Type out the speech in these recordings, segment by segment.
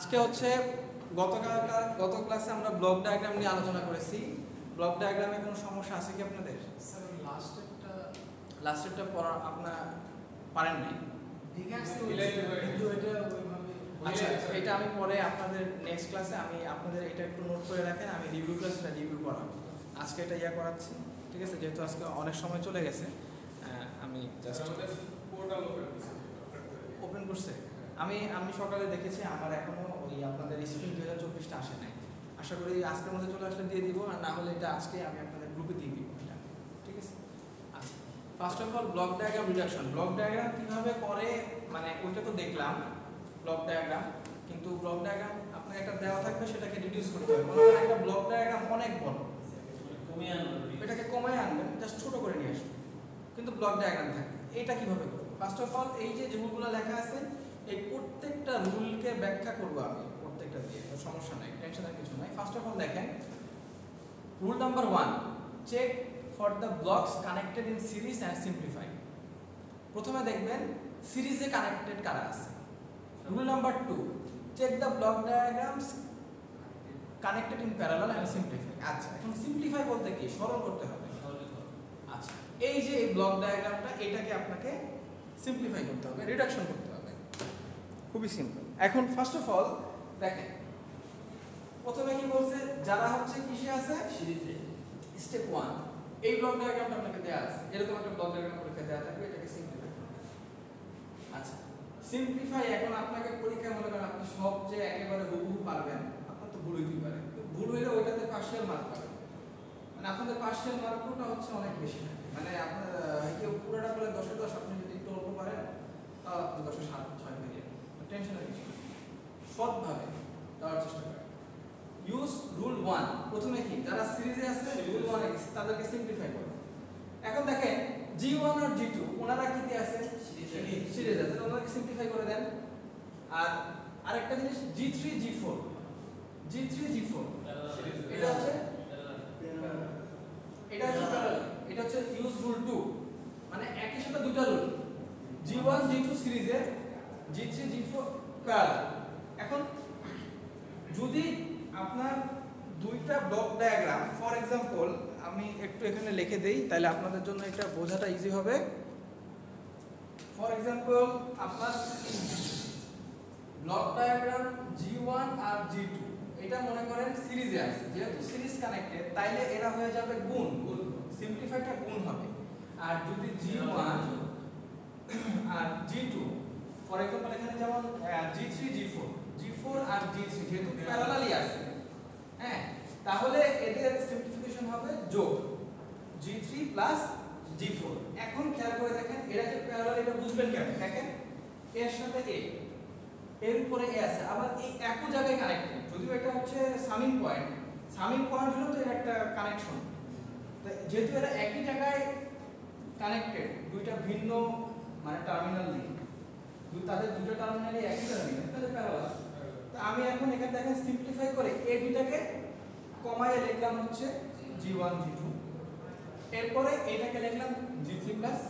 আজকে হচ্ছে গত ক্লাসে আমরা ব্লক ডায়াগ্রাম নিয়ে আলোচনা করেছি। ব্লক ডায়াগ্রামে কোনো সমস্যা আছে কি আপনাদের? স্যার লাস্টেরটা পড়া আপনার পারেন নাই? আচ্ছা, এটা আমি পরে আপনাদের নেক্সট ক্লাসে আমি আপনাদের এটা একটু নোট করে রাখেন, আমি রিভিউ ক্লাসটা রিভিউ করাবো। আজকে এটা করাচ্ছি, ঠিক আছে? যেহেতু আজকে অনেক সময় চলে গেছে, আমি জাস্ট ওপেন করছে। আমি সকালে দেখেছি, আমার এখনো ওই আপনাদের স্ক্রিন 2024টা আসে নাই। আশা করি আজকের মধ্যে চলে আসলে দিয়ে দিব, আর না হলে এটা আজকে আমি আপনাদের গ্রুপে দিয়ে দিব এটা, ঠিক আছে? আচ্ছা, first of all block diagram reduction. Block diagram কীভাবে করে, মানে ওইটা তো দেখলাম ব্লক ডায়াগ্রাম, কিন্তু ব্লক ডায়াগ্রাম আপনার একটা দেওয়া থাকবে, সেটাকে রিডিউস করতে হবে। মনে করেন একটা ব্লক ডায়াগ্রাম অনেক বড়, এটাকে কমায় আনবেন, জাস্ট ছোট করে নিয়ে আসবেন, কিন্তু ব্লক ডায়াগ্রাম থাকবে। এটা কিভাবে করবো? ফার্স্ট অফ অল এই যে রুলগুলো লেখা আছে, এই প্রত্যেকটা রুলকে ব্যাখ্যা করবো আমি, প্রত্যেকটা দিয়ে, সমস্যা নাই, টেনশনের কিছু নাই। ফার্স্ট অফ অল দেখেন, rule number 1, check for the blocks connected in series and simplify. প্রথমে দেখবেন সিরিজে কানেক্টেড কারা আছে। Rule number 2, check the block diagrams connected in parallel and simplify. আচ্ছা, এখন সিম্পলিফাই বলতে কি? সরল করতে হবে। আচ্ছা, এই যে এই ব্লক ডায়াগ্রামটা, এটাকে আপনাকে সিম্পলিফাই করতে হবে, রিডাকশন করতে হবে। খুবই সিম্পল। এখন ফার্স্ট অফ অল দেখেন, প্রথমে কি বলছে, যারা হচ্ছে কিসে আছে? সিরিজে। স্টেপ 1, এই ব্লক ডায়াগ্রামটা আপনাকে দেয়া আছে, এরকম একটা ব্লক ডায়াগ্রাম পরীক্ষায় দেয়া থাকবে, এটাকে সিম্পলিফাই করতে হবে। আচ্ছা, সিম্পলিফাই এখন আপনাকে পরীক্ষায় মনে করেন আপনি সব যে একেবারে হুবহু পারবেন, আপনার তো ভুল হইতেই পারে, ভুল হইলে ওইটাতে পার্শিয়াল মার্ক পাবেন। মানে আপনাদের পার্শিয়াল মার্কটা হচ্ছে অনেক বেশি থাকে, মানে আপনার কেউ পুরোটা বলে 10-এ 10, আপনি যদি একটু অল্প পারেন তাও আপনি 10-এ 7-6 পেয়ে যাবেন। টেনশনের কিছু নেই, সৎভাবে দেওয়ার চেষ্টা করেন। ইউজ রুল 1, প্রথমে কি যারা সিরিজে আছে রুল 1 তাদেরকে সিম্পলিফাই করুন। এখন দেখেন G1 আর G2 ওনারা কিতে আছে? সিরিজে আছে, ওনাদেরকে সিম্পলিফাই করে দেন। আর আরেকটা জিনিস G3 G4, এটা হচ্ছে প্যারালাল, এটা হচ্ছে ইউজ রুল 2, মানে একই সাথে দুটো রুল, G1 G2 সিরিজে, G3 G4 প্যারালাল। এখন যদি আপনার দুইটা ব্লক ডায়াগ্রাম, ফর এক্সাম্পল আমি একটু এখানে লিখে দেই, তাহলে আপনাদের জন্য এটা বোঝাটা ইজি হবে। ফর এক্সাম্পল আপনার ব্লক ডায়াগ্রাম G1 আর G2, এটা মনে করেন সিরিজে আছে, যেহেতু সিরিজ কানেক্টেড তাইলে এরা হয়ে যাবে গুণ, সিম্পলিফাইটা গুণ হবে। আর যদি G1 R G2, for example এখানে যেমন G3 G4 আর G3 যেহেতু প্যারালালই আছে, হ্যাঁ, তাহলে এদের সিম্পলিফিকেশন হবে যোগ G3 প্লাস G4। এখন খেয়াল করে দেখেন, এরা যে প্যারালাল, এটা বুঝবেন কেমন? দেখেন এর সাথে এর উপরে এ আছে, আবার এই একই জায়গায় কানেক্টেড, যদিও এটা হচ্ছে সামিং পয়েন্ট হলো তো এর একটা কানেকশন, যেহেতু এরা একই জায়গায় কানেক্টেড, দুইটা ভিন্ন মানে টার্মিনাল দিয়ে, তাদের দুটো টার্মিনালই একই টার্মিনাল, তাহলে প্যারালাল। তো আমি এখন এখানে দেখেন সিম্পলিফাই করে এই দুইটাকে কমায় লিখলাম হচ্ছে G1 G2, এরপরে এটাকে লিখলাম G3 প্লাস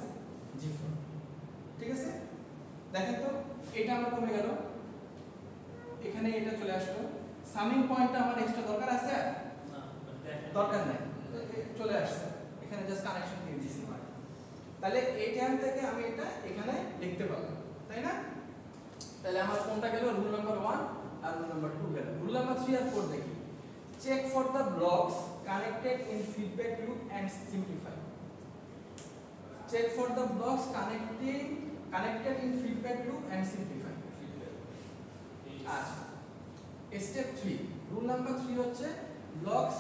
G4, ঠিক আছে? দেখেন তো এটা আমার কমে গেল, এখানে এটা চলে আসলো। সামিং পয়েন্টটা আমার এক্সট্রা দরকার আছে? না, দরকার নাই, চলে আসছে, এখানে জাস্ট কানেকশন দিয়ে দিয়েছি। তাহলে এইখান থেকে আমি এটা এখানে লিখতে পারলাম, তাই না? তাহলে আমার কোনটা গেল? রুল নাম্বার 1 আর রুল নাম্বার 2 গেল। রুল নাম্বার 3 আর 4 দেখি। Check for the blocks connected in feedback loop and simplify. Check for the blocks connected in feedback loop and simplify. আচ্ছা, স্টেপ 3, রুল নাম্বার 3 হচ্ছে ব্লকস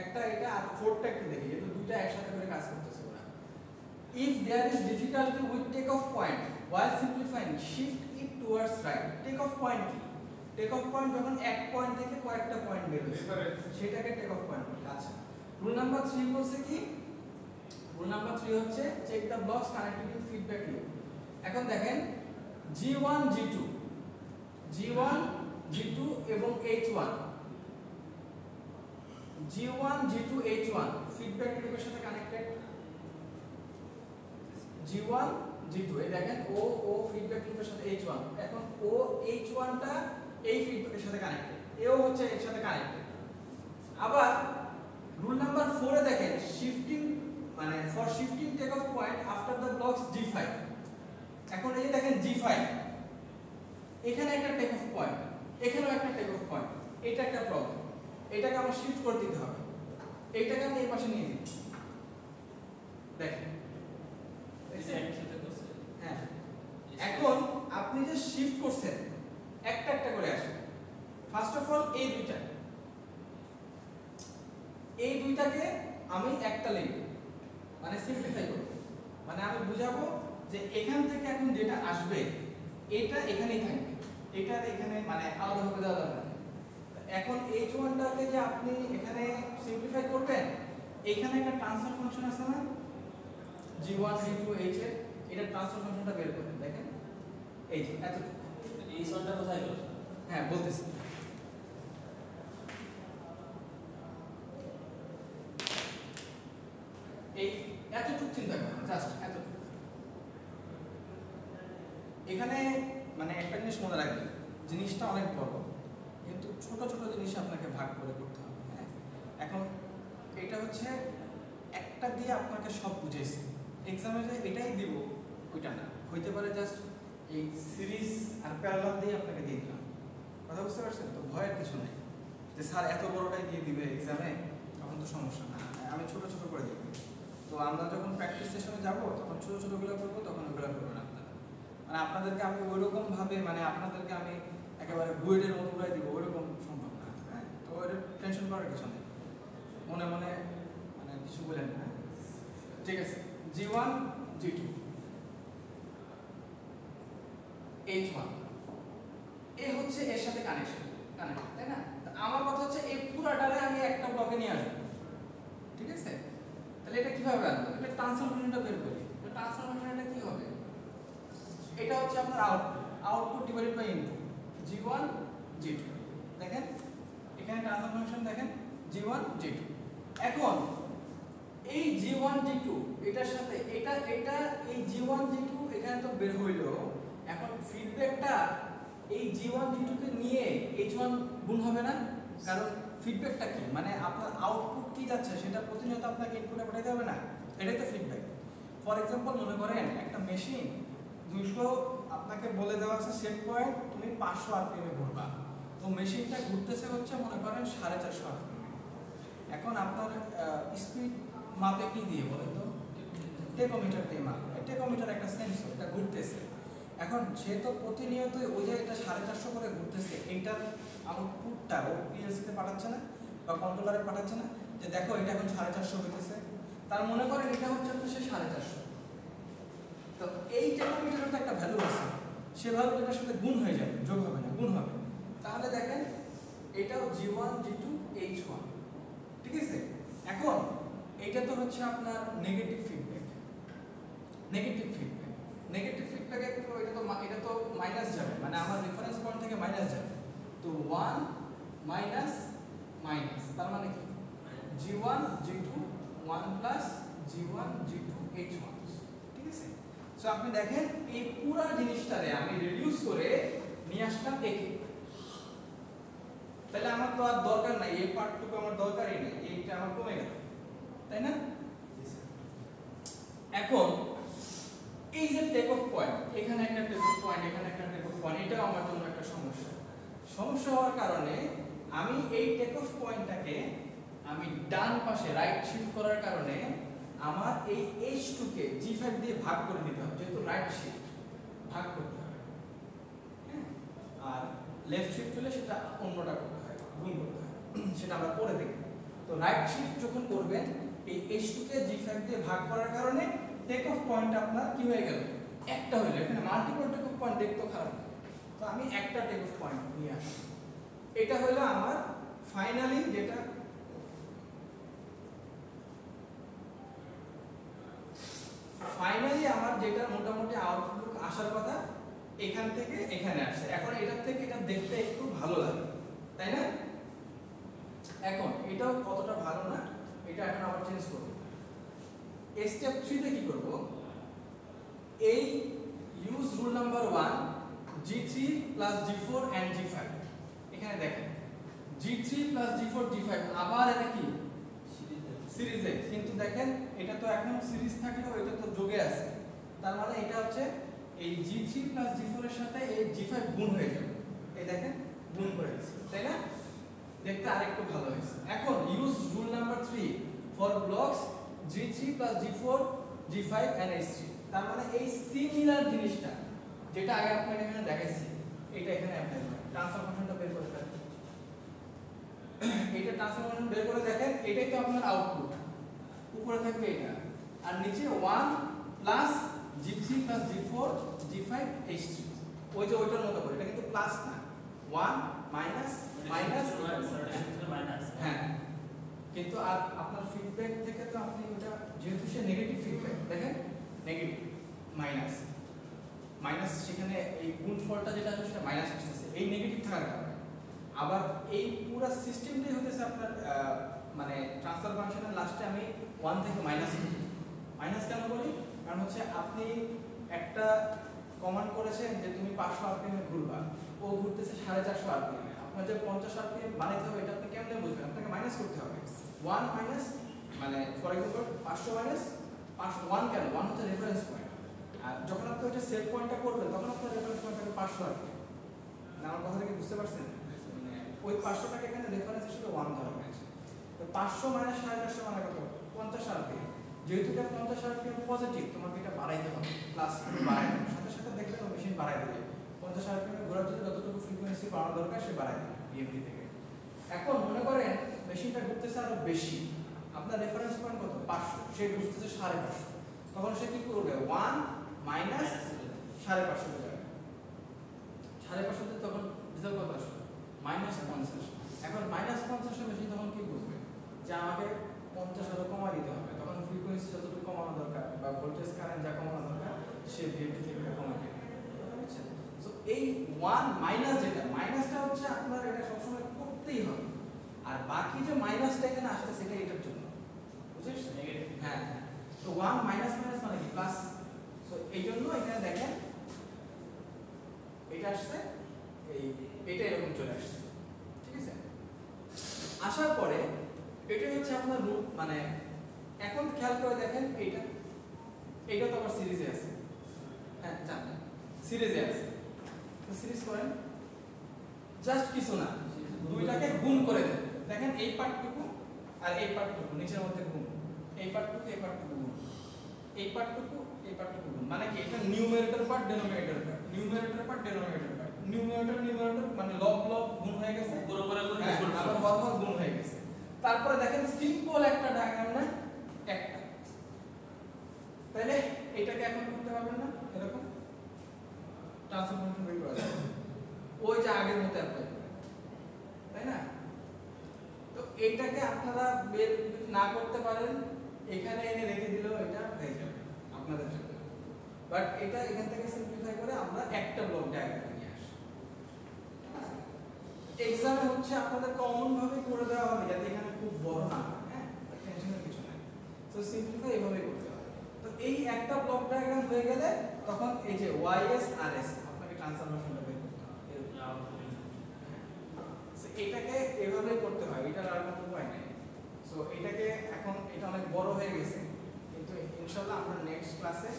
একটা, এটা আর 4টা একটু দেখি, যেহেতু দুটো একসাথে করে কাজ করতেছে ওরা। If there is difficulty with take-off point while simplifying, shift it towards right. Take-off point কি? Take-off point যখন এক পয়েন্ট থেকে কয়েকটা পয়েন্ট বের হয়, সেটাকে take-off point বলে। আচ্ছা, রুল নাম্বার 3 বলছে কি? রুল নাম্বার 3 হচ্ছে check the blocks connected in feedback loop. এখন দেখেন G1 G2 এবং H1, G1 G2 H1 feedback লুপের সাথে কানেক্টেড। G1 G2 এই দেখেন ও ফিডব্যাক লুপের সাথে H1, এখন ও H1টা এই ফিডব্যাকের সাথে কানেক্টেড, এও হচ্ছে এর সাথে কানেক্টেড। আবার রুল নাম্বার 4 এ দেখেন শিফটিং মানে for shifting take off point after the blocks G5। এখন এই যে দেখেন G5, এখানে একটা টেক অফ পয়েন্ট, এখানেও একটা টেক অফ পয়েন্ট, এটা একটা প্রবলেম, এটাকে আমরা শিফট করে দিতে হবে, এইটাকে আমি এই পাশে নিয়ে দিই। দেখেন হ্যাঁ, এখন আপনি যে শিফট করছেন একটা একটা করে আসেন। ফার্স্ট অফ অল এই দুইটাকে আমি একটা লিখব, মানে সিম্পলিফাই করব, মানে আমি বুঝাবো যে এখান থেকে এখন যেটা আসবে এটা এখানেই থাকবে, এটা এখানে মানে আলাদাভাবে দেওয়া যাবে না। এখন h1টাকে যে আপনি এখানে সিম্পলিফাই করবেন, এখানে একটা ট্রান্সফার ফাংশন আছে না g1 g2 h এর, এটা ট্রান্সফার ফাংশনটা বের করেন। দেখেন এই যে এত এই সনটা কোথায় গেল? হ্যাঁ বলতেছি, এই এতটুকু চিন্তা করেন, জাস্ট এতটুকু। এখানে মানে একটা জিনিস মনে রাখবেন, জিনিসটা অনেক বড় কিন্তু ছোট ছোট জিনিস আপনাকে ভাগ করে করতে হবে। হ্যাঁ, এখন এটা হচ্ছে একটা দিয়ে আপনাকে সব বুঝাইছে, এক্সামে যে এটাই দিব ওইটা না, হইতে পারে জাস্ট এই সিরিজ আর প্যারালাল দিয়ে আপনাকে দিয়ে দিলাম। কথা বুঝতে পারছেন তো? ভয়ের কিছু নেই যে স্যার এত বড়টাই দিয়ে দিবে এক্সামে, তখন তো সমস্যা না, আমি ছোট ছোট করে দিব। তো আমরা যখন প্র্যাকটিস সেশনে যাব তখন ছোট ছোটগুলো করবো, তখন ওগুলো করবেন আপনারা। মানে আপনাদেরকে আমি ওইরকম ভাবে মানে আপনাদেরকে আমি একেবারে বুয়েটের মতো করে দিব, ওইরকম সম্ভব না। হ্যাঁ, তো ওই টেনশন করার কিছু নেই, মনে মনে মানে কিছু বলেন না। ঠিক আছে, G1 G2 H1 এই হচ্ছে এর সাথে কানেক্ট, তাই না? আমার কথা হচ্ছে এই পুরাটারে আমি একটা ব্লকে নিয়ে আসবো। ঠিক আছে, তাহলে এটা কিভাবে আনবো? এটা ট্রান্সফার ফাংশনটা বের করি। তো ট্রান্সফার ফাংশনটা কি হবে? এটা হচ্ছে আপনার output divided by input G1 G2। দেখেন এখানে ট্রান্সফার ফাংশন দেখেন G1 G2। এখন এই G1 G2 এটার সাথে এটা এই G1 G2 এখানে তো বের হইলো, এখন ফিডব্যাকটা এই G1 G2 কে নিয়ে H1 গুণ হবে না? কারণ ফিডব্যাকটা কি, মানে আপনার আউটপুট কি যাচ্ছে সেটা প্রতিনিয়ত আপনাকে ইনপুটে পাঠাতে হবে না, এটাই তো ফিডব্যাক। ফর এক্সাম্পল মনে করেন একটা মেশিন 200 আপনাকে বলে দেওয়া আছে সেট পয়েন্ট, তুমি 500 আরপিএম এ ঘুরবা, তো মেশিনটা ঘুরতেছে হচ্ছে মনে করেন 450 আরপিএম। এখন আপনার স্পিড মাপে কি দিয়ে বলেন তো? টেকোমিটার দিয়ে মাপে। টেকোমিটার একটা সেন্সর, এটা ঘুরতেছে। এখন সে তো প্রতিনিয়ত ওই যে এটা 450 করে ঘুরতেছে, এইটার আউটপুটটা ও পিএলসিতে পাঠাচ্ছে না বা কন্ট্রোলারে পাঠাচ্ছে না যে দেখো এটা এখন 450 হইতেছে, তার মনে করেন এটা হচ্ছে আপনার সে 450। তো এই টেকোমিটারের তো একটা ভ্যালু আছে, সে ভ্যালুটার সাথে গুণ হয়ে যাবে, যোগ হবে না, গুণ হবে। তাহলে দেখেন এটাও G1 G2 H1। ঠিক আছে, এখন এইটা তো হচ্ছে আপনার নেগেটিভ ফিডব্যাক। নেগেটিভ ফিডব্যাকে তো এটা তো মাইনাস যাবে, মানে আমার রেফারেন্স পয়েন্ট থেকে মাইনাস যাবে। তো 1 মাইনাস মাইনাস তার মানে কি G1 G2 1 plus G1 G2 H1। ঠিক আছে, সো আপনি দেখেন এই পুরো জিনিসটারে আমি রিডিউস করে নিয়ে আসলাম একে, তাহলে আমার তো আর দরকার নাই, এই পার্টটুকু আমার দরকারই নেই, এইটা আমার কমে গেল, তাই না? এখন এই যে টেক অফ পয়েন্ট, এখানে একটা টেক অফ পয়েন্ট, এখানে একটা টেক অফ পয়েন্ট, এটা আমার জন্য একটা সমস্যা হওয়ার কারণে আমি এই টেক অফ পয়েন্টটাকে আমি ডান পাশে রাইট শিফট করার কারণে আমার এই H2 কে G5 দিয়ে ভাগ করে দিতে হবে, যেহেতু রাইট শিফট ভাগ করতে হবে। হ্যাঁ, আর লেফট শিফট হলে সেটা অন্যটা করতে হয়, গুণ করতে হয়, সেটা আমরা পরে দেখব। তো রাইট শিফট যখন করবেন এই H2 কে G5 দিয়ে ভাগ করার কারণে টেক অফ পয়েন্ট আপনার কি হয়ে গেল? একটা হইলো। এখানে মাল্টিপল টেক অফ পয়েন্ট দেখতেও খারাপ, তো আমি একটা টেক অফ পয়েন্ট নিয়ে আসি। এটা হলো আমার ফাইনালি যেটা মোটামুটি আউটপুট আসার কথা, এখান থেকে এখানে আসছে। এখন এটার থেকে এটা দেখতে একটু ভালো লাগে, তাই না? এখন এটাও কতটা ভালো না, এটা এখন আবার চেঞ্জ করব। স্টেপ 3 তে কি করব? এই use rule number 1 G3 plus G4 and G5 G3 plus G4 G5 আবার এটা কি সিরিজে, কিন্তু দেখেন এটা তো এখন সিরিজ থাকলেও এটা তো যোগে আছে, তার মানে এটা হচ্ছে এই G3 plus G4 এর সাথে এই G5 গুণ হয়ে যাবে। এই দেখেন গুণ করে দিয়েছে, তাই না? দেখতে আরেকটু ভালো হয়েছে। এখন use rule number 3 for blocks G3 plus G4 G5 and H3। তার মানে এই সিমিলার জিনিসটা যেটা আগে আপনাকে এখানে দেখাইছি এটা এখানে অ্যাপ্লাই করুন। ট্রান্সফার ফাংশনটা বের করে ফেলেন। এটা ট্রান্সফার ফাংশন বের করে দেখেন, এটাই তো আপনার আউটপুট। উপরে থাকবে এটা আর নিচে 1 plus G3 plus G4 G5 H3, ওই যে ওইটার মতো করে, এটা কিন্তু প্লাস না, 1 মাইনাস মাইনাস মাইনাস। হ্যাঁ, কিন্তু আর আপনার ফিডব্যাক থেকে তো আপনি ওটা যেহেতু সে নেগেটিভ ফিডব্যাক, দেখেন নেগেটিভ মাইনাস মাইনাস, সেখানে এই গুণফলটা যেটা আছে সেটা মাইনাস আসছে এই নেগেটিভ থাকার কারণে। আবার এই পুরো সিস্টেমটাই হতেছে আপনার মানে ট্রান্সফার ফাংশনের লাস্টে আমি 1 থেকে মাইনাস করি। মাইনাস কেন বলি? কারণ হচ্ছে আপনি একটা কমান্ড করেছেন যে তুমি 500 আরপিএম এ ঘুরবা, ও ঘুরতেছে 450 আরপিএম এ, আপনার যে 50 আরপিএম বানাইতে হবে এটা আপনি কেমনে বুঝবেন? আপনাকে মাইনাস করতে হবে। 1 মাইনাস মানে ফর এক্সাম্পল 500 মাইনাস 1 কেন? 1 হচ্ছে রেফারেন্স পয়েন্ট, আর যখন আপনি ওটা সেট পয়েন্টটা করবেন তখন আপনার রেফারেন্স পয়েন্ট হবে 500 আরপিএম। আমার কথা কি বুঝতে পারছেন? মানে ওই 500 টাকে এখানে রেফারেন্স হিসেবে 1 ধরা হয়েছে। তো 500 মাইনাস 450 মানে কত? 50 আরপিএম। যেহেতু এটা 50 আরপিএম পজিটিভ, তোমাকে এটা বাড়াইতে হবে, প্লাস বাড়াই দেবে, সাথে সাথে দেখবে তো মেশিন বাড়াই দেবে। 50 আরপিএম ঘোরার জন্য যতটুকু ফ্রিকোয়েন্সি বাড়ানো দরকার সে বাড়াই দেবে বিএমডি থেকে। এখন মনে করেন মেশিনটা ঘুরতেছে আরো বেশি, আপনার রেফারেন্স পয়েন্ট কত? 500, সে ঘুরতেছে 550, তখন সে কি করবে? 1 মাইনাস 550 হয়ে যাবে। 550 তে তখন রেজাল্ট কত আসবে? -50। এখন -50 এর মেশিন তখন কি বুঝবে? যে আমাকে 50 আরো কমাই দিতে হবে, তখন ফ্রিকোয়েন্সি যতটুকু কমানো দরকার বা ভোল্টেজ কারেন্ট যা কমানো দরকার সে ভিএফডি থেকে কমাই দেবে। বুঝছেন? সো এই 1 মাইনাস যেটা, মাইনাসটা হচ্ছে আপনার এটা সবসময় করতেই হবে, আর বাকি যে মাইনাসটা এখানে আসছে সেটা এটার জন্য, বুঝছিস? নেগেটিভ। হ্যাঁ, তো 1 মাইনাস মাইনাস মানে কি? প্লাস। সো এই জন্য এখানে দেখেন এটা আসছে, এইটা এরকম চলে আসছে, ঠিক আছে? আসার পরে এটা হচ্ছে আপনার রুট, মানে এখন খেয়াল করে দেখেন এইটা তো আবার সিরিজে আছে। হ্যাঁ জানেন সিরিজে আছে, তো সিরিজ করেন, জাস্ট কিছু না, দুইটাকে গুণ করে দেন। দেখেন এই পার্টটুকু আর এই পার্টটুকু নিচের মধ্যে গুণ, এই পার্টটুকু এই পার্টটুকু গুণ, এই পার্টটুকু এই পার্টটুকু গুণ, মানে কি? এটা numerator part denominator part, numerator part denominator part, numerator মানে লব গুণ হয়ে গেছে, পুরো করে আবার হর গুণ হয়ে গেছে। তারপরে দেখেন সিম্পল একটা ডায়াগ্রাম না একটা, তাহলে এটাকে এখন করতে পারবেন না এরকম ট্রান্সফরমেশন বের করা যাবে, ওই যে আগের মতো অ্যাপ্লাই করে, তাই না? তো এইটাকে আপনারা বের না করতে পারেন, এখানে এনে রেখে দিলেও এটা হয়ে যাবে আপনাদের জন্য, বাট এটা এখান থেকে সিম্পলিফাই করে আমরা একটা ব্লক ডায়াগ্রাম নিয়ে আসি। এক্সামে হচ্ছে আপনাদের কমন ভাবে করে দেওয়া হবে যাতে এখানে খুব বড় না হয়, হ্যাঁ, টেনশনের কিছু নাই। তো সিম্পলিফাই এভাবেই করতে হবে। তো এই একটা ব্লক ডায়াগ্রাম হয়ে গেলে তখন এই যে ওয়াইএস আর এস আপনাকে ট্রান্সফরমেশনটা বের করতে হবে। সো এটাকে এভাবেই করতে হয়, এটার আর কোনো উপায় নেই। সো এটাকে এখন এটা অনেক বড় হয়ে গেছে, কিন্তু ইনশাআল্লাহ আমরা নেক্সট ক্লাসে,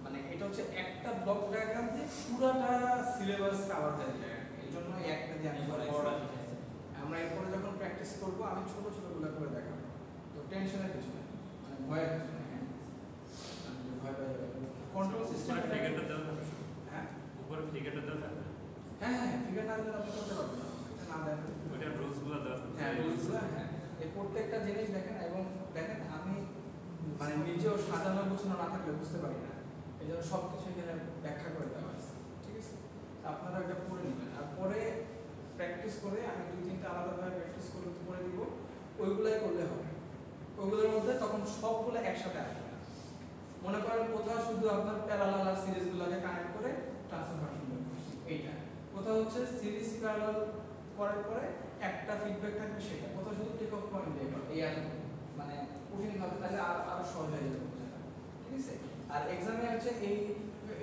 মানে এটা হচ্ছে একটা ব্লক ডায়াগ্রাম দিয়ে পুরোটা সিলেবাস কভার হয়ে যায়, এই জন্য একটা দিয়ে আমি বড়টা শিখাইছি। আমরা এরপরে যখন প্র্যাকটিস করব আমি ছোট ছোট গুলো করে দেখাবো, তো টেনশনের কিছু নেই, মানে ভয়ের কিছু নেই। হ্যাঁ, ভয় পাই যাবে। কন্ট্রোল সিস্টেম ফিগারটা দেওয়া থাকবে। হ্যাঁ উপরে ফিগারটা দেওয়া থাকবে। হ্যাঁ ফিগার না দিলে আপনি করতে পারবেন না, এটা না দেন। ওইটা রুলসগুলো দেওয়া থাকবে। হ্যাঁ রুলসগুলো, হ্যাঁ এই প্রত্যেকটা জিনিস দেখেন, এবং দেখেন আমি মানে নিজেও সাজানো গোছানো না থাকলে বুঝতে পারি না, এই জন্য সব কিছু এখানে ব্যাখ্যা করে দেওয়া আছে, ঠিক আছে? আপনারা এটা পড়ে নেবেন, আর পরে প্র্যাকটিস করে আমি 2-3টা আলাদাভাবে প্র্যাকটিস করে দিব, ওইগুলাই করলে হবে। ওইগুলোর মধ্যে তখন সবগুলো একসাথে আসবে না। মনে করেন কোথাও শুধু আপনার প্যারালাল আর সিরিজগুলোকে কানেক্ট করে ট্রান্সফরমেশন করছি, এইটা কোথাও হচ্ছে সিরিজ প্যারালাল করার পরে একটা ফিডব্যাক থাকবে, সেটা কোথাও শুধু টেক অফ পয়েন্ট দিয়ে এই আর মানে কঠিন হবে, তাহলে আরো সহজ হয়ে যাবে, ঠিক আছে? আর এক্সামে হচ্ছে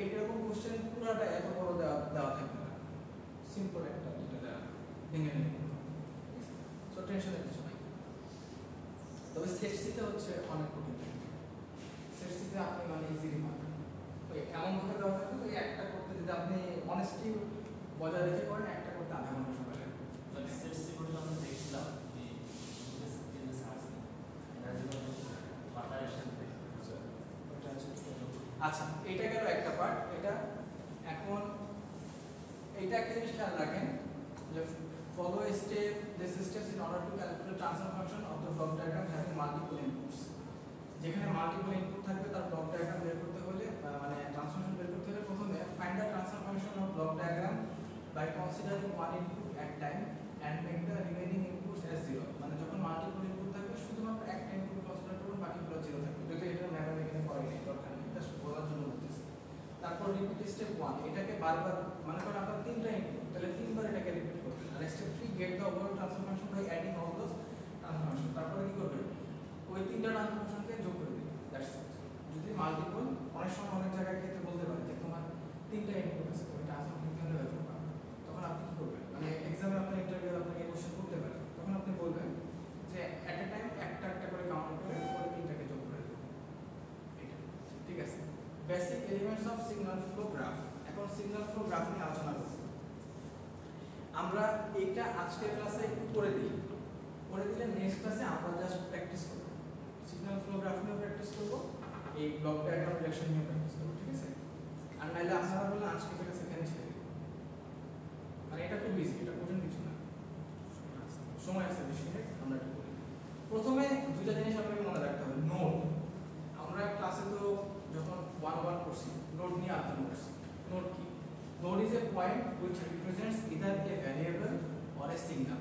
এইরকম কোশ্চেন পুরোটা এত বড় দেওয়া থাকবে না, সিম্পল একটা দুটো দেওয়া ভেঙে নেবে, ঠিক আছে? টেনশনের কিছু নাই। তবে সেট সিতে হচ্ছে অনেক কঠিন। সেট সিতে আপনি মানে ইজিলি পাবেন। ওই এমন ভাবে দেওয়া থাকে ওই একটা করতে যদি আপনি অনেস্টি বজায় রেখে করেন একটা করতে আধা ঘন্টা সময় লাগবে। মানে সেট সিকিউরিটি আমরা দেখছিলাম এই ইউএসএসএল সার্চ এটা যেটা মাথায় এসে ওটা হচ্ছে আচ্ছা এটা গেল একটা পার্ট। এটা এখন এইটা একটা জিনিস খেয়াল রাখেন যে follow a step this steps in order to calculate transfer function of the block diagram having multiple inputs। যেখানে মাল্টিপল ইনপুট থাকবে তার ব্লক ডায়াগ্রাম বের করতে হলে মানে ট্রান্সফরমেশন বের করতে হলে প্রথমে find the transfer function of block diagram by considering one input at time and make the remaining inputs as zero. মানে যখন মাল্টিপল ইনপুট থাকবে শুধুমাত্র একটা ইনপুট কনসিডার করুন, বাকিগুলো জিরো থাকবে। যদি এটা ম্যাডাম এখানে করে নেই, দরকার নেই, জাস্ট বলার জন্য বলতেছি। তারপর রিপিট স্টেপ 1 এটাকে বারবার মানে করেন আপনার তিনটা ইনপুট তাহলে তিনবার এটাকে রিপিট করবেন। আর step 3 get the overall transfer function by adding all those transfer function. তারপরে কি করবেন ওই তিনটা ট্রান্সফার ফাংশনকে যোগ করে দিবেন। That's it. যদি মাল্টিপল অনেক সময় অনেক জায়গায় ক্ষেত্রে বলতে পারে যে তোমার তিনটা ইনপুট আছে তুমি ট্রান্সফার ফাংশন বের করবে, তখন আপনি কি করবেন মানে এক্সামে আপনার ইন্টারভিউ আপনাকে কোশ্চেন করতে পারে, তখন আপনি বলবেন যে এট এ টাইম একটা একটা করে কাউন্ট করে পরে তিনটাকে যোগ করে দিবেন। এটা ঠিক আছে। Basic elements of signal flow graph. এখন সিগন্যাল ফ্লো গ্রাফ নিয়ে আলোচনা করব আমরা। এইটা আজকের ক্লাসে একটু করে দিই, করে দিলে নেক্সট ক্লাসে আমরা জাস্ট প্র্যাকটিস করব। সিগন্যাল ফ্লো গ্রাফ নিয়ে প্র্যাকটিস করব, এই ব্লক ডায়াগ্রাম রিলেশন নিয়ে প্র্যাকটিস করব, ঠিক আছে। আর নাইলে আপনারা বললেন আজকে থেকে সেখানে ছেড়ে দিই, মানে এটা খুব ইজি, এটা কঠিন কিছু না, সময় আছে বেশি। আমরা এটা করি। প্রথমে দুটো জিনিস আপনাকে মনে রাখতে হবে। নোড, আমরা ক্লাসে তো যখন 1 করছি নোড নিয়ে আলোচনা করছি। নোড কি? Node is a point which represents either a variable or a signal.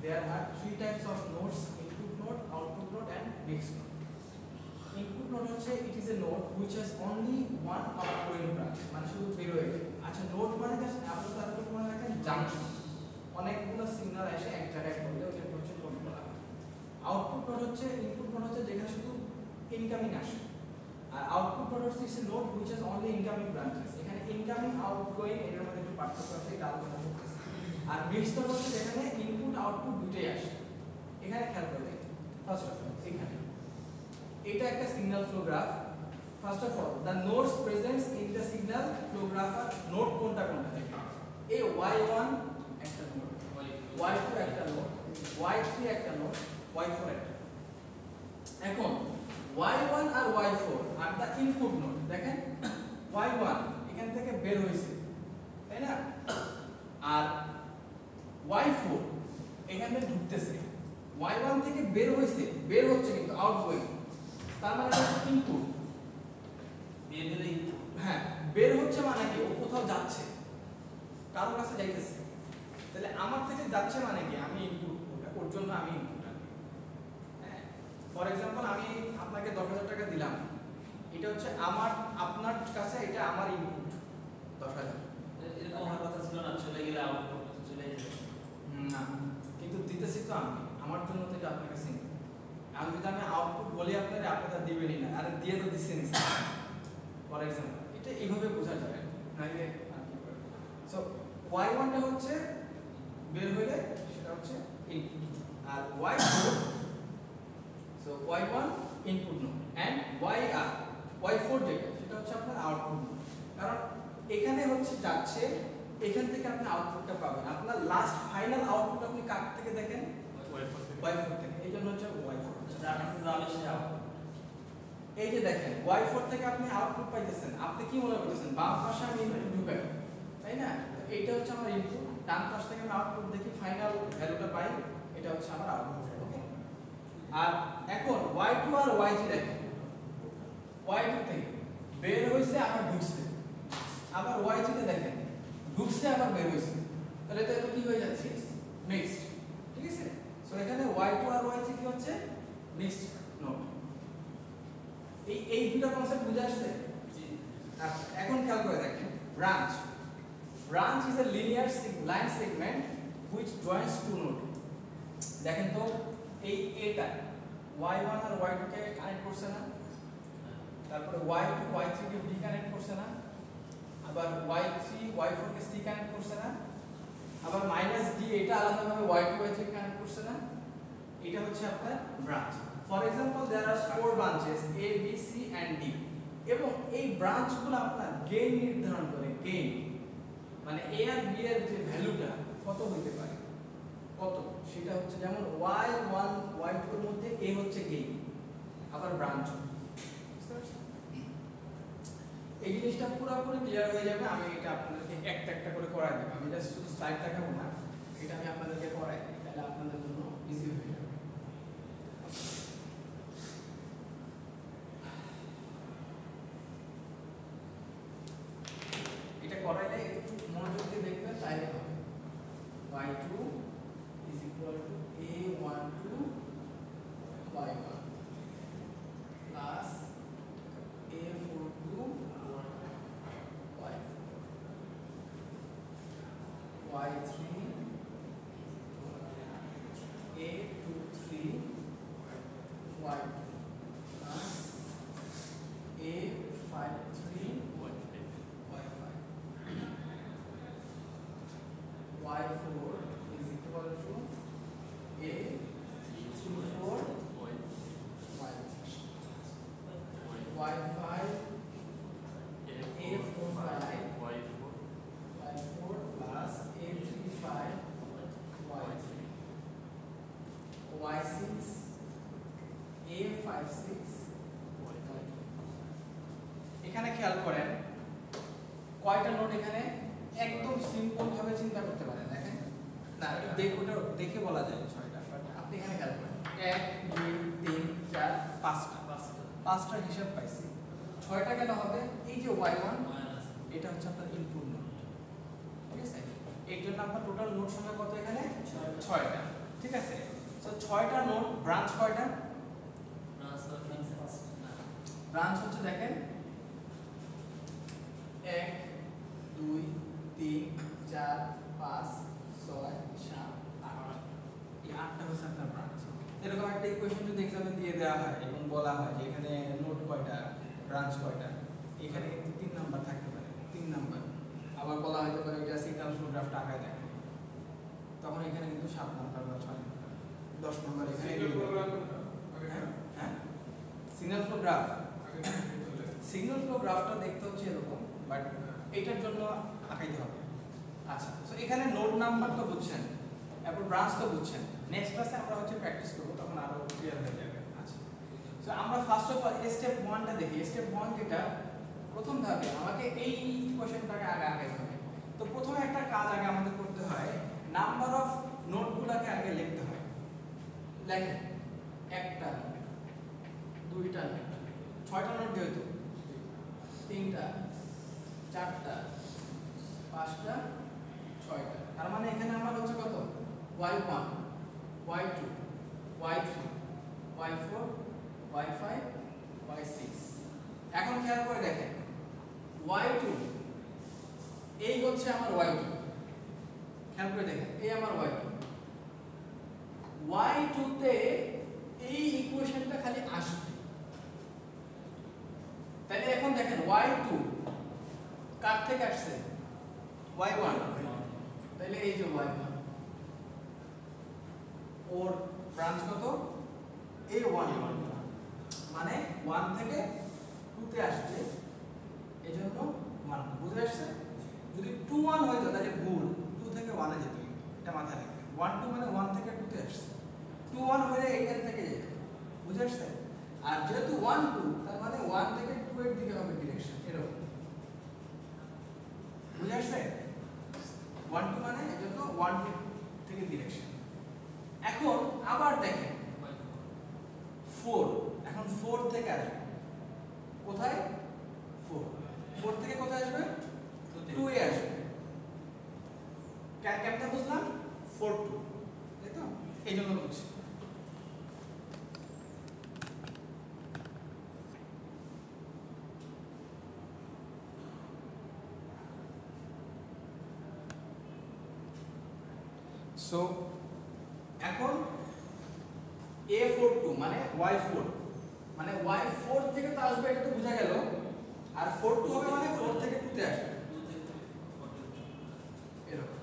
There are three types of nodes: input node, output node, and mixed node. Input node হচ্ছে it is a node which has only one outgoing branch, মানে শুধু বের হয়ে যায়। আচ্ছা node মানে just আপনি তারপর মনে রাখেন জাংশন, অনেকগুলো সিগন্যাল এসে এক জায়গায় পড়লে ওটা হচ্ছে নোড বলা হয়। আউটপুট নোড হচ্ছে ইনপুট নোড হচ্ছে যেখানে শুধু ইনকামিং আসে, আর আউটপুট নোড হচ্ছে a node which has only incoming branches। এখানে ইনকামিং আউটগোয়িং এর মধ্যে একটু পার্থক্য আছে, এটা আলোচনা করতেছি। আর মিক্সড নোড হচ্ছে যেখানে ইনপুট আউটপুট দুটোই আসে। এখানে খেয়াল করে দেখুন ফার্স্ট অফ অল এখানে এটা একটা signal flow graph. First of all the nodes presents in the signal flow graph আর নোড কোনটা কোনটা দেখুন। এই y1 একটা নোড, y2 একটা নোড, y3 একটা নোড, y4 একটা। এখন y1 আর y4 আর দা ইনপুট নোড। দেখেন y1 এখান থেকে বের হইছে, তাই না? আর y4 এখানে ঢুকতেছে। y1 থেকে বের হইছে, বের হচ্ছে কিন্তু আউটগোয়িং, তার মানে এটা ইনপুট। বের হলে ইনপুট, হ্যাঁ বের হচ্ছে মানে কি ও কোথাও যাচ্ছে, কারোর কাছে যাইতেছে। তাহলে আমার থেকে যাচ্ছে মানে কি আমি ইনপুট, ওর জন্য আমি ইনপুট আনি। হ্যাঁ ফর এক্সাম্পল আমি আপনাকে 10,000 টাকা দিলাম, এটা হচ্ছে আমার আপনার কাছে এটা আমার ইনপুট 10,000। এরকম হওয়ার কথা ছিল না, চলে গেলে আউটপুট চলে যাবে না, কিন্তু দিতেছি তো আমি, আমার জন্য তো এটা আপনার কাছে ইনপুট। আমি যদি আমি আউটপুট বলি আপনারা, আপনি তা দিবেনই না, আরে দিয়ে তো দিচ্ছেন। ফর এক্সাম্পল এটা এইভাবে বোঝা যায় নাইলে আর কি করে। সো y1 টা হচ্ছে বের হইলে সেটা হচ্ছে ইনপুট, আর y4 so y1 input node and y4 যেটা সেটা হচ্ছে আপনার আউটপুট নোড। কারণ এখানে হচ্ছে যাচ্ছে, এখান থেকে আপনি আউটপুটটা পাবেন। আপনার লাস্ট ফাইনাল আউটপুট আপনি কার থেকে দেখেন? y4 থেকে। এই জন্য হচ্ছে y4 যার কাছে যাবে সে আউটপুট। এই যে দেখেন y4 থেকে আপনি আউটপুট পাইতেছেন, আপনি কি মনে করতেছেন বাম পাশে আমি ইনপুট ঢুকাই, তাই না? তো এইটা হচ্ছে আমার ইনপুট, ডান পাশ থেকে আমি আউটপুট দেখি ফাইনাল ভ্যালুটা পাই, এটা হচ্ছে আমার আউটপুট। ওকে। আর এখন y2 আর y3 দেখেন, y2 থেকে বের হইছে আবার ঢুকছে, আবার y3 তে দেখেন ঢুকছে আবার বের হইছে, তাহলে তো এটা কি হয়ে যাচ্ছে মিক্সড, ঠিক আছে। সো এখানে y2 আর y3 কি হচ্ছে মিক্সড নোড। এই দুটো কনসেপ্ট বুঝে আসছে? জি। আচ্ছা এখন খেয়াল করে দেখেন branch. Branch is a linear line segment which joins two node। দেখেন তো এই এটা y1 আর y2 কে কানেক্ট করছে না, তারপরে y2 y3 কে b কানেক্ট করছে না, আবার y3 y4 কে c কানেক্ট করছে না, আবার -d এটা আলাদাভাবে y2 y3 কে কানেক্ট করছে না, এটা হচ্ছে আপনার branch. For example there are 4 branches A B C and D, এবং এই ব্রাঞ্চগুলো আপনার গেইন নির্ধারণ করে। গেইন মানে A আর B এর যে ভ্যালুটা কত হতে পারে, কত, সেটা হচ্ছে যেমন y1 y2 এর মধ্যে A হচ্ছে গেইন, আবার ব্রাঞ্চ। এই জিনিসটা পুরোপুরি ক্লিয়ার হয়ে যাবে, আমি এটা আপনাদেরকে একটা একটা করে করাই দেব। আমি জাস্ট শুধু স্লাইড দেখাবো না, এটা আমি আপনাদেরকে করাই দিই, তাহলে আপনাদের জন্য ইজি হয়ে যাবে। এটা করাইলে একটু মনোযোগ দিয়ে দেখবেন, তাইলে হবে। y2 is equal to a12 y1 plus a42 y3 a23 y2 plus a53 y5 y4 is equal to a34 y5 a45 y4 plus a35 y3 y6 a56 y2। এখানে খেয়াল করেন কয়টা নোট এখানে, একদম সিম্পল ভাবে চিন্তা করতে পারেন। দেখেন না, ওটা দেখে বলা যায় 6টা, বাট আপনি এখানে খেয়াল করেন 1 2 3 4 5টা হিসাব পাইছি। 6টা কেন হবে, এই যে y1 এটা হচ্ছে আপনার ইনপুট নোট, ঠিক আছে। এর জন্য আপনার টোটাল নোট সংখ্যা কত এখানে, 6টা, ঠিক আছে। সো 6টা নোট, ব্রাঞ্চ কয়টা, ব্রাঞ্চ হচ্ছে দেখেন 1 2 3 4 5 6 7 8, এই 8টা হচ্ছে আপনার ব্রাঞ্চ। এরকম একটা ইকুয়েশন যদি এক্সামে দিয়ে দেওয়া হয় এবং বলা হয় যে এখানে নোট কয়টা, ব্রাঞ্চ কয়টা, এখানে কিন্তু 3 নাম্বার থাকতে পারে, 3 নাম্বার। আবার বলা হতে পারে এটা সিগন্যাল ফ্লো গ্রাফ টাকায় দেখে, তখন এখানে কিন্তু 7 নাম্বার বা 6 নাম্বার 10 নাম্বার এখানে হ্যাঁ। Signal flow graph, signal flow গ্রাফটা দেখতে হচ্ছে এরকম, বাট এটার জন্য আঁকাইতে হবে। আচ্ছা, সো এখানে নোড নাম্বার তো বুঝছেন, এরপর ব্রাঞ্চ তো বুঝছেন। নেক্সট ক্লাসে আমরা হচ্ছে প্র্যাকটিস করব, তখন আরো ক্লিয়ার হয়ে যাবে। আচ্ছা, সো আমরা ফার্স্ট অফ অল স্টেপ 1টা দেখি। স্টেপ 1 যেটা, প্রথম ধাপে আমাকে এই কোশ্চেনটাকে আগে আগাইতে হবে। তো প্রথমে একটা কাজ আগে আমাদের করতে হয়, নাম্বার অফ নোটগুলোকে আগে লিখতে হয়। লেখেন 1টা নোট, 2টা নোট, 6টা নোট যেহেতু, 3টা 4টা 5টা 6টা, তার মানে এখানে আমার হচ্ছে কত, y1 y2 y3 y4 y5 y6। এখন খেয়াল করে দেখেন y2, এই হচ্ছে আমার y2, খেয়াল করে দেখেন এই আমার y2, y2 তে এই ইকুয়েশনটা খালি আসবে। তাহলে এখন দেখেন y2 কার থেকে আসছে, y1, তাহলে এই যে y1 ওর ব্রাঞ্চ কত, a1, মানে 1 থেকে 2 তে আসছে, এজন্য 1 বুঝে আসছে। যদি 2 1 হইতো তাহলে ভুল, 2 থেকে 1 এ যেত, এটা মাথায় রাখবেন। 1 2 মানে 1 থেকে 2 তে আসছে, 2 1 হলে এইখান থেকে যেত, বুঝে আসছে। আর যেহেতু 1 2, তার মানে 1 থেকে 2 এর দিকে হবে ডিরেকশন, এরকম, বুঝে আসছে। 1 2 মানে এজন্য 1 থেকে ডিরেকশন। এখন আবার দেখেন 4, এখন 4 থেকে আসবে কোথায়, 4 থেকে কোথায় আসবে, 2 এ আসবে। কেমনে বুঝলাম, 4 2, তাই তো, এই জন্য বুঝছি। সো এখন a42 মানে y4, মানে y4 থেকে তো আসবে, এটা তো বোঝা গেল। আর 42 হবে মানে 4 থেকে 2 তে আসবে, এরকম।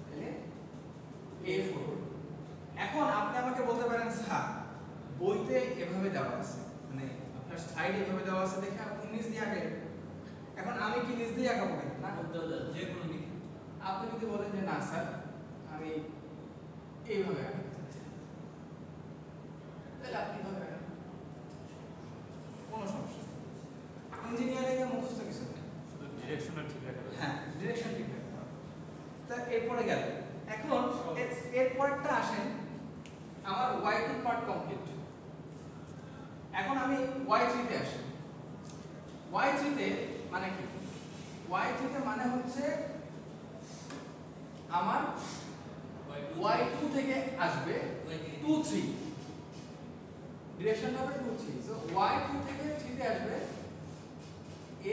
তাহলে a4 এখন আপনি আমাকে বলতে পারেন স্যার বইতে এভাবে দেওয়া আছে, মানে আপনার সাইড এভাবে দেওয়া আছে দেখে আপনি নিচ দিয়ে আঁকেন। এখন আমি কি নিচ দিয়ে আঁকাবো কেন? না, যে কোনো দিকে আপনি যদি বলেন যে না স্যার আমি এইভাবে আঁকতে চাচ্ছি, তাহলে আপনি এইভাবে আঁকেন, কোনো সমস্যা নেই। ইঞ্জিনিয়ারিং এ মুখস্থ কিছু নেই, শুধু ডিরেকশনটা ঠিক রাখা। হ্যাঁ ডিরেকশন ঠিক রাখতে হবে। তা এরপরে গেল, এখন এরপরটা আসেন আমার y2 পার্ট কমপ্লিট। এখন আমি y3 তে আসি। y3 তে মানে কি? y3 তে মানে হচ্ছে আমার y2 থেকে আসবে 2 3, ডিরেকশনটা হবে 2 3, সো y2 থেকে 3 তে আসবে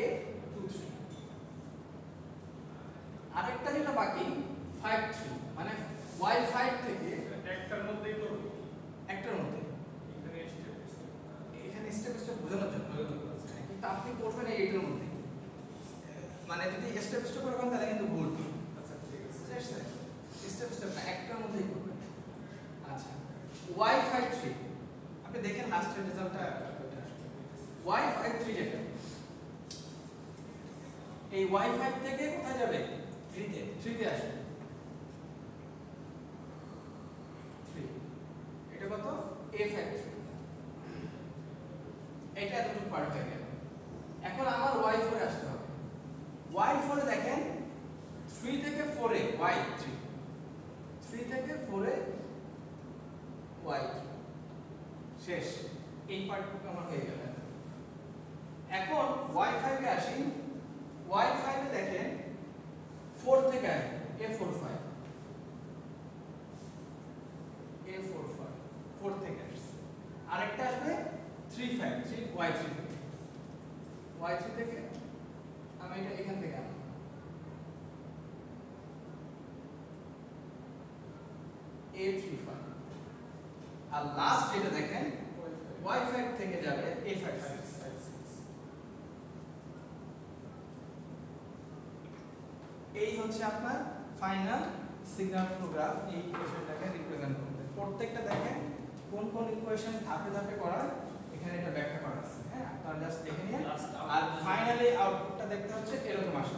a 2 3। আরেকটা যেটা বাকি 5 3, মানে y5 থেকে একটার মধ্যেই করব, একটার মধ্যে এখানে স্টেপ স্টেপ বোঝানোর জন্য, কিন্তু আপনি করবেন এইটার মধ্যে, মানে যদি স্টেপ স্টেপ করে তাহলে কিন্তু ভুল। আচ্ছা ঠিক আছে, স্টেপ স্টেপ না, একটার মধ্যেই করবেন। আচ্ছা y53 আপনি দেখেন লাস্টের রেজাল্টটা y53 যেটা, এই y5 থেকে কোথায় যাবে? 3 তে আসবে 3, এটা কত? a53, এটা এতটুকু পার্ট হয়ে গেল। এখন আমার y4 এ আসতে হবে। y4 এ দেখেন 3 থেকে 4 এ y3, 3 থেকে 4 এ y3, শেষ। এই পার্টটুকু আমার হয়ে গেল। এখন y5 এ আসি। y5 এ দেখেন 4 থেকে আসবে a45, a45 4 থেকে আসছে। আরেকটা আসবে 35 3 y3 থেকে, y3 থেকে আমি এটা এখান থেকে আনবো a35, আর লাস্ট যেটা দেখেন y5 থেকে যাবে a56। এই হচ্ছে আপনার ফাইনাল সিগন্যাল ফ্লো গ্রাফ। এই ইকুয়েশনটাকে রিপ্রেজেন্ট করবে। প্রত্যেকটা দেখেন কোন কোন ইকুয়েশন ধাপে ধাপে করা, এখানে এটা ব্যাখ্যা করা আছে। হ্যাঁ, আপনারা জাস্ট দেখে নিন। আর ফাইনালি আউটপুটটা দেখতে হচ্ছে এরকম আসে।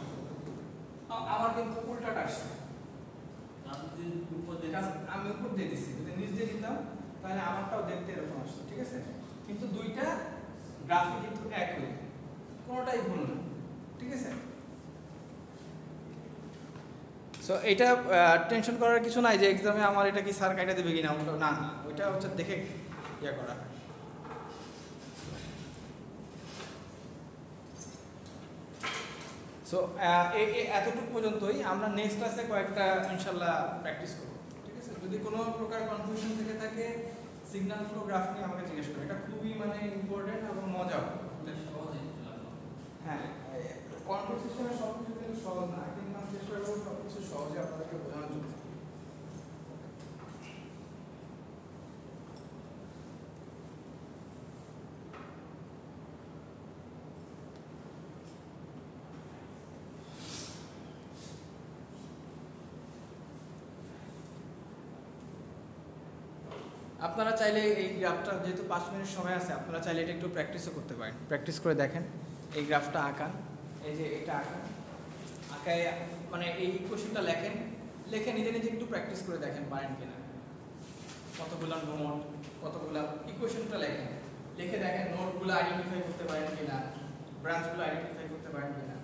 আমার কিন্তু উল্টাটা আসছে, আমি উপর দিয়ে দিচ্ছি। যদি নিচ দিয়ে দিতাম তাহলে আমারটাও দেখতে এরকম আসতো, ঠিক আছে? কিন্তু দুইটা গ্রাফই কিন্তু একই, কোনোটাই ভুল না, ঠিক আছে? সো এটা টেনশন করার কিছু নাই যে এক্সামে আমার এটা কি স্যার কাটা দেবে কিনা, না না, ওইটা হচ্ছে দেখে ইয়া করা। সো এতটুকু পর্যন্তই। আমরা নেক্সট ক্লাসে কয়েকটা ইনশাল্লাহ প্র্যাকটিস করব, ঠিক আছে? যদি কোনো প্রকার কনফিউশন থেকে থাকে সিগন্যাল ফ্লো গ্রাফ নিয়ে আমাকে জিজ্ঞেস করুন। এটা খুবই মানে ইম্পর্টেন্ট এবং মজাও। হ্যাঁ, কন্ট্রোল সিস্টেমের সব কিছু কিন্তু সহজ না, কিন্তু আমি চেষ্টা করব সব কিছু সহজে আপনাদেরকে বোঝানোর জন্য। আপনারা চাইলে এই গ্রাফটা, যেহেতু 5 মিনিট সময় আছে, আপনারা চাইলে এটা একটু প্র্যাকটিসও করতে পারেন। প্র্যাকটিস করে দেখেন, এই গ্রাফটা আঁকান, এই যে এটা আঁকান, আঁকায় মানে এই ইকুয়েশনটা লেখেন, লিখে নিজে নিজে একটু প্র্যাকটিস করে দেখেন পারেন কিনা। কতগুলো নোট, কতগুলো ইকুয়েশনটা লেখেন, লিখে দেখেন নোটগুলো আইডেন্টিফাই করতে পারেন কিনা, ব্রাঞ্চগুলো আইডেন্টিফাই করতে পারেন কিনা।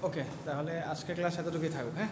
ওকে, তাহলে আজকের ক্লাস এতটুকুই থাকুক, হ্যাঁ।